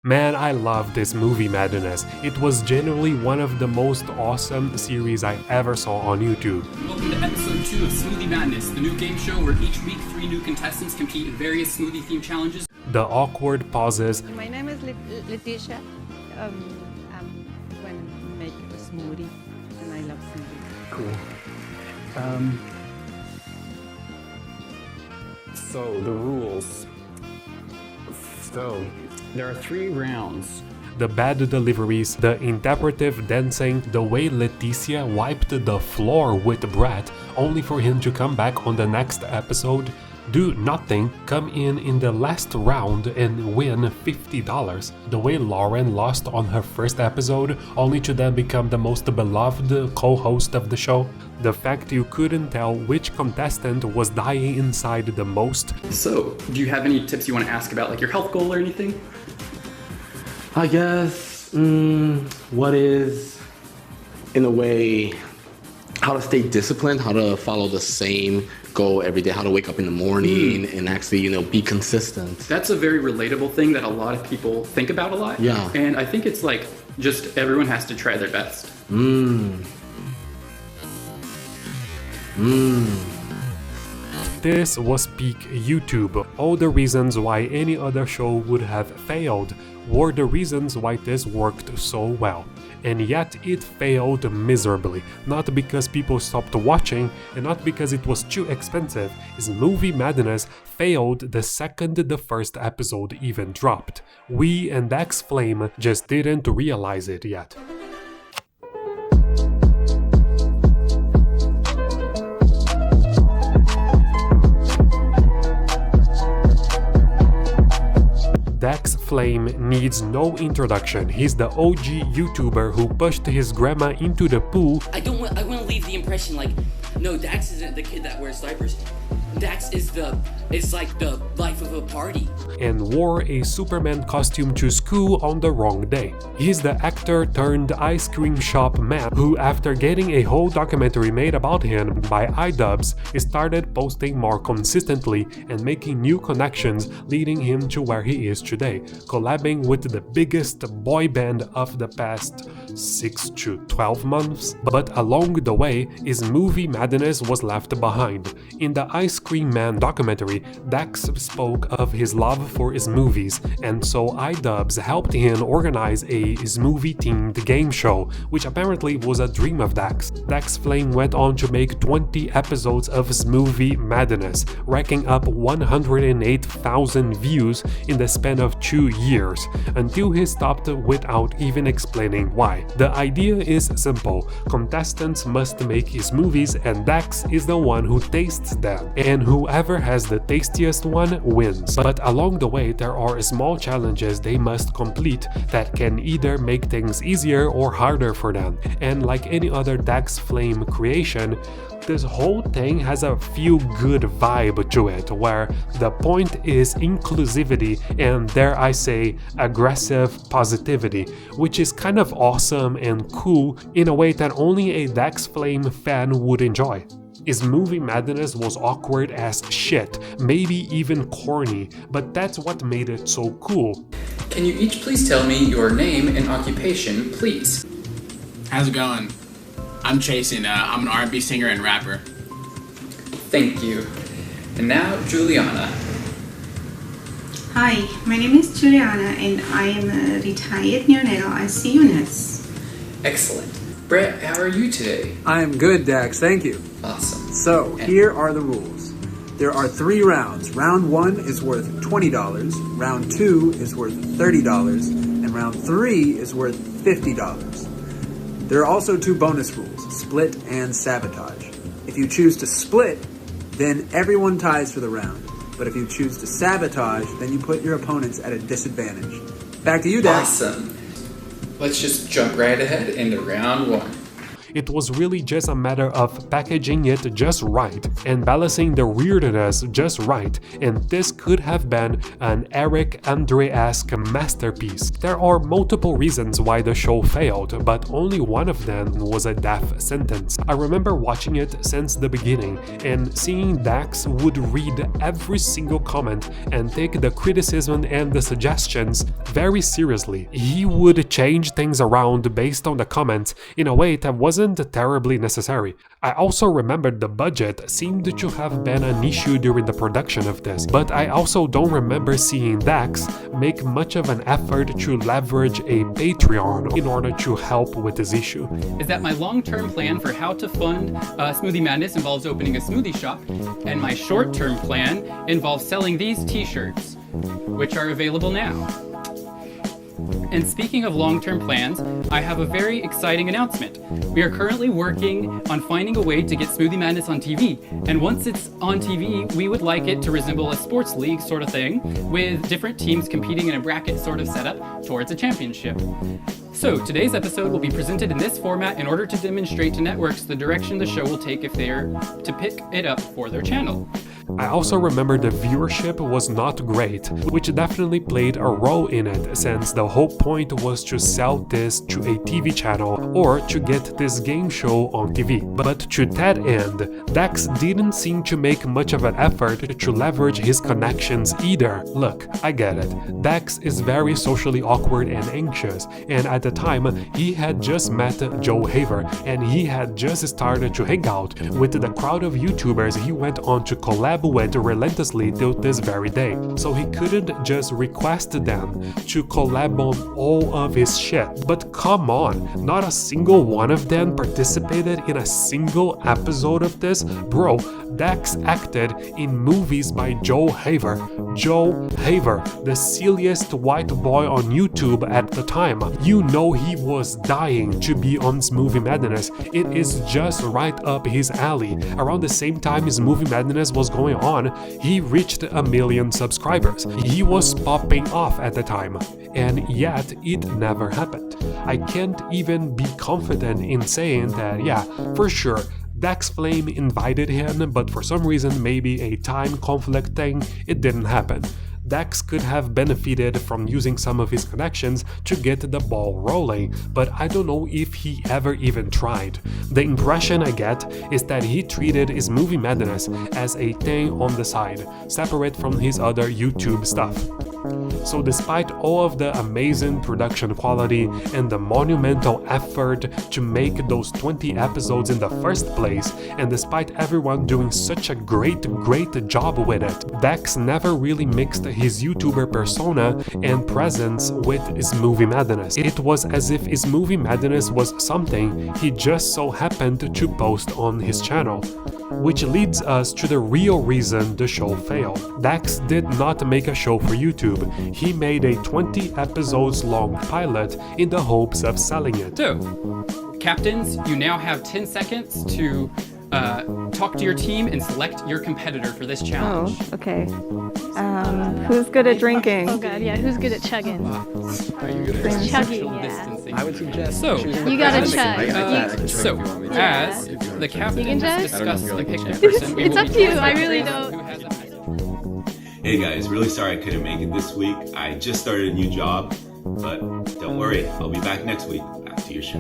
Man, I love this movie madness. It was genuinely one of the most awesome series I ever saw on YouTube. Welcome to episode 2 of Smoothie Madness, the new game show where each week 3 new contestants compete in various smoothie-themed challenges. The awkward pauses. My name is Letitia. I'm going to make a smoothie, and I love smoothie. Cool. So the rules. So there are 3 rounds. The bad deliveries, the interpretive dancing, the way Leticia wiped the floor with Brett only for him to come back on the next episode, do nothing, come in the last round and win $50. The way Lauren lost on her first episode only to then become the most beloved co-host of the show. The fact you couldn't tell which contestant was dying inside the most. So, do you have any tips you want to ask about, like your health goal or anything? I guess, what is, in a way, how to stay disciplined, how to follow the same goal every day, how to wake up in the morning and actually, be consistent. That's a very relatable thing that a lot of people think about a lot. Yeah. And I think it's like, just everyone has to try their best. This was peak YouTube. All the reasons why any other show would have failed were the reasons why this worked so well. And yet it failed miserably, not because people stopped watching and not because it was too expensive. Smoothie Madness failed the second the first episode even dropped. We and Dax Flame just didn't realize it yet. Dax Flame needs no introduction. He's the OG YouTuber who pushed his grandma into the pool. I want to leave the impression like, no, Dax isn't the kid that wears diapers. Dax is like the life of a party. And wore a Superman costume to school on the wrong day. He's the actor turned ice cream shop man who, after getting a whole documentary made about him by iDubbbz, started posting more consistently and making new connections, leading him to where he is today, collabing with the biggest boy band of the past 6 to 12 months. But along the way, Smoothie Madness was left behind. In the Ice Cream Man documentary, Dax spoke of his love for smoothies, and so iDubbbz helped him organize a smoothie-themed game show, which apparently was a dream of Dax. Dax Flame went on to make 20 episodes of Smoothie Madness, racking up 108,000 views in the span of 2 years, until he stopped without even explaining why. The idea is simple: contestants must make smoothies and Dax is the one who tastes them, and whoever has the tastiest one wins. But along the way there are small challenges they must complete that can either make things easier or harder for them. And like any other Dax Flame creation, this whole thing has a feel-good vibe to it, where the point is inclusivity and, dare I say, aggressive positivity, which is kind of awesome and cool in a way that only a Dax Flame fan would enjoy. Smoothie Madness was awkward as shit, maybe even corny, but that's what made it so cool. Can you each please tell me your name and occupation, please? How's it going? I'm Chasen. I'm an R&B singer and rapper. Thank you. And now, Juliana. Hi, my name is Juliana and I am a retired neonatal ICU nurse. Excellent. Brett, how are you today? I am good, Dax, thank you. Awesome. So, here are the rules. There are 3 rounds. Round 1 is worth $20, round 2 is worth $30, and round 3 is worth $50. There are also 2 bonus rules, split and sabotage. If you choose to split, then everyone ties for the round. But if you choose to sabotage, then you put your opponents at a disadvantage. Back to you, Dax. Awesome. Let's just jump right ahead into round 1. It was really just a matter of packaging it just right and balancing the weirdness just right, and this could have been an Eric Andre-esque masterpiece. There are multiple reasons why the show failed, but only one of them was a death sentence. I remember watching it since the beginning and seeing Dax would read every single comment and take the criticism and the suggestions very seriously. He would change things around based on the comments in a way that wasn't terribly necessary. I also remembered the budget seemed to have been an issue during the production of this, but I also don't remember seeing Dax make much of an effort to leverage a Patreon in order to help with this issue. Is that my long-term plan for how to fund Smoothie Madness involves opening a smoothie shop, and my short-term plan involves selling these t-shirts, which are available now. And speaking of long-term plans, I have a very exciting announcement. We are currently working on finding a way to get Smoothie Madness on TV, and once it's on TV, we would like it to resemble a sports league sort of thing, with different teams competing in a bracket sort of setup towards a championship. So today's episode will be presented in this format in order to demonstrate to networks the direction the show will take if they are to pick it up for their channel. I also remember the viewership was not great, which definitely played a role in it, since the whole point was to sell this to a TV channel or to get this game show on TV. But to that end, Dax didn't seem to make much of an effort to leverage his connections either. Look, I get it. Dax is very socially awkward and anxious, and at the time, he had just met Joe Haver, and he had just started to hang out with the crowd of YouTubers he went on to collab with relentlessly till this very day, so he couldn't just request them to collab on all of his shit. But come on, not a single one of them participated in a single episode of this? Bro, Dax acted in movies by Joe Haver. Joe Haver, the silliest white boy on YouTube at the time. You know he was dying to be on Smoothie Madness. It is just right up his alley. Around the same time his Smoothie Madness was going on, he reached 1 million subscribers. He was popping off at the time, and yet it never happened. I can't even be confident in saying that, yeah, for sure, Dax Flame invited him, but for some reason, maybe a time conflict thing, it didn't happen. Dax could have benefited from using some of his connections to get the ball rolling, but I don't know if he ever even tried. The impression I get is that he treated his Smoothie Madness as a thing on the side, separate from his other YouTube stuff. So despite all of the amazing production quality and the monumental effort to make those 20 episodes in the first place, and despite everyone doing such a great job with it, Dax never really mixed his YouTuber persona and presence with his Smoothie Madness. It was as if his Smoothie Madness was something he just so happened to post on his channel. Which leads us to the real reason the show failed. Dax did not make a show for YouTube. He made a 20 episodes long pilot in the hopes of selling it. So, captains, you now have 10 seconds to talk to your team and select your competitor for this challenge. Oh, okay. Who's good at drinking? Oh god, yeah, who's good at chugging? Chugging, yeah. I would suggest. So, You gotta chug. As the captains discuss and pick the person, we It's will up be to you, choosing I really who don't. has a- Hey guys, really sorry I couldn't make it this week. I just started a new job, but don't worry, I'll be back next week. Back to your show.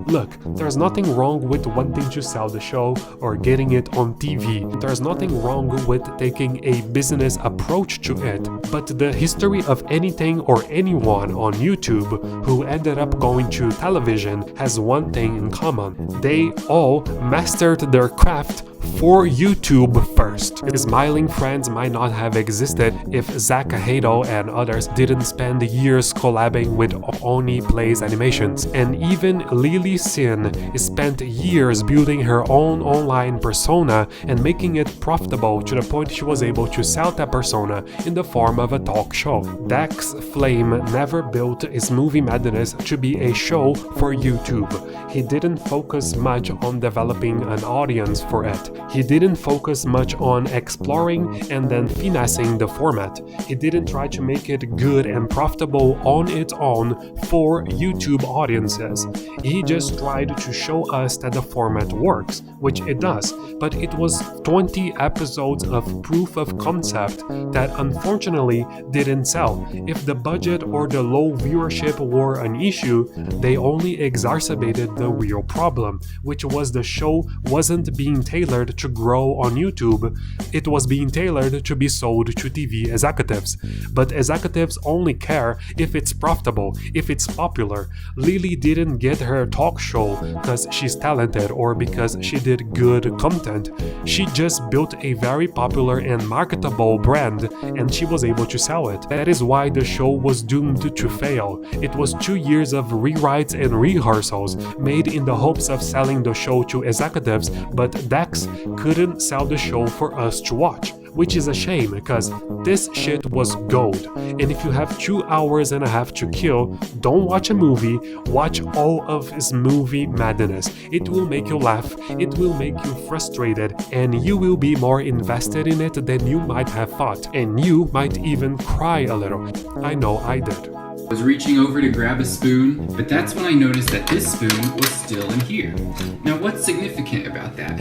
Look, there's nothing wrong with wanting to sell the show or getting it on TV. There's nothing wrong with taking a business approach to it. But the history of anything or anyone on YouTube who ended up going to television has one thing in common. They all mastered their craft for YouTube first. Smiling Friends might not have existed if Zach Hato and others didn't spend years collabing with Oni Plays Animations. And even Lily Sin spent years building her own online persona and making it profitable to the point she was able to sell that persona in the form of a talk show. Dax Flame never built his Smoothie Madness to be a show for YouTube. He didn't focus much on developing an audience for it. He didn't focus much on exploring and then finessing the format. He didn't try to make it good and profitable on its own for YouTube audiences. He just tried to show us that the format works, which it does, but it was 20 episodes of proof of concept that unfortunately didn't sell. If the budget or the low viewership were an issue, they only exacerbated the real problem, which was the show wasn't being tailored to grow on YouTube. It was being tailored to be sold to TV executives. But executives only care if it's profitable, if it's popular. Lily didn't get her talk show because she's talented or because she did good content. She just built a very popular and marketable brand, and she was able to sell it. That is why the show was doomed to fail. It was 2 years of rewrites and rehearsals made in the hopes of selling the show to executives, but Dax couldn't sell the show for us to watch, which is a shame because this shit was gold. And if you have 2 hours and a half to kill, don't watch a movie, watch all of his movie madness. It will make you laugh, it will make you frustrated, and you will be more invested in it than you might have thought. And you might even cry a little. I know I did. I was reaching over to grab a spoon, but that's when I noticed that this spoon was still in here. Now what's significant about that?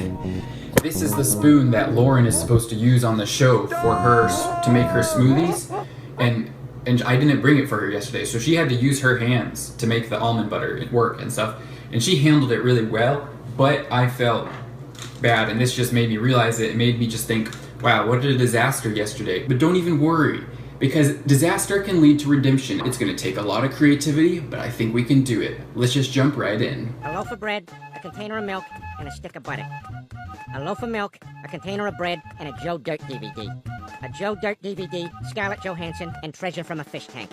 This is the spoon that Lauren is supposed to use on the show for her to make her smoothies, and I didn't bring it for her yesterday, so she had to use her hands to make the almond butter work and stuff, and she handled it really well, but I felt bad, and this just made me realize it. It made me just think, wow, what a disaster yesterday. But don't even worry, because disaster can lead to redemption. It's gonna take a lot of creativity, but I think we can do it. Let's just jump right in. A loaf of bread, a container of milk, and a stick of butter. A loaf of milk, a container of bread, and a Joe Dirt DVD. A Joe Dirt DVD, Scarlett Johansson, and Treasure from a Fish Tank.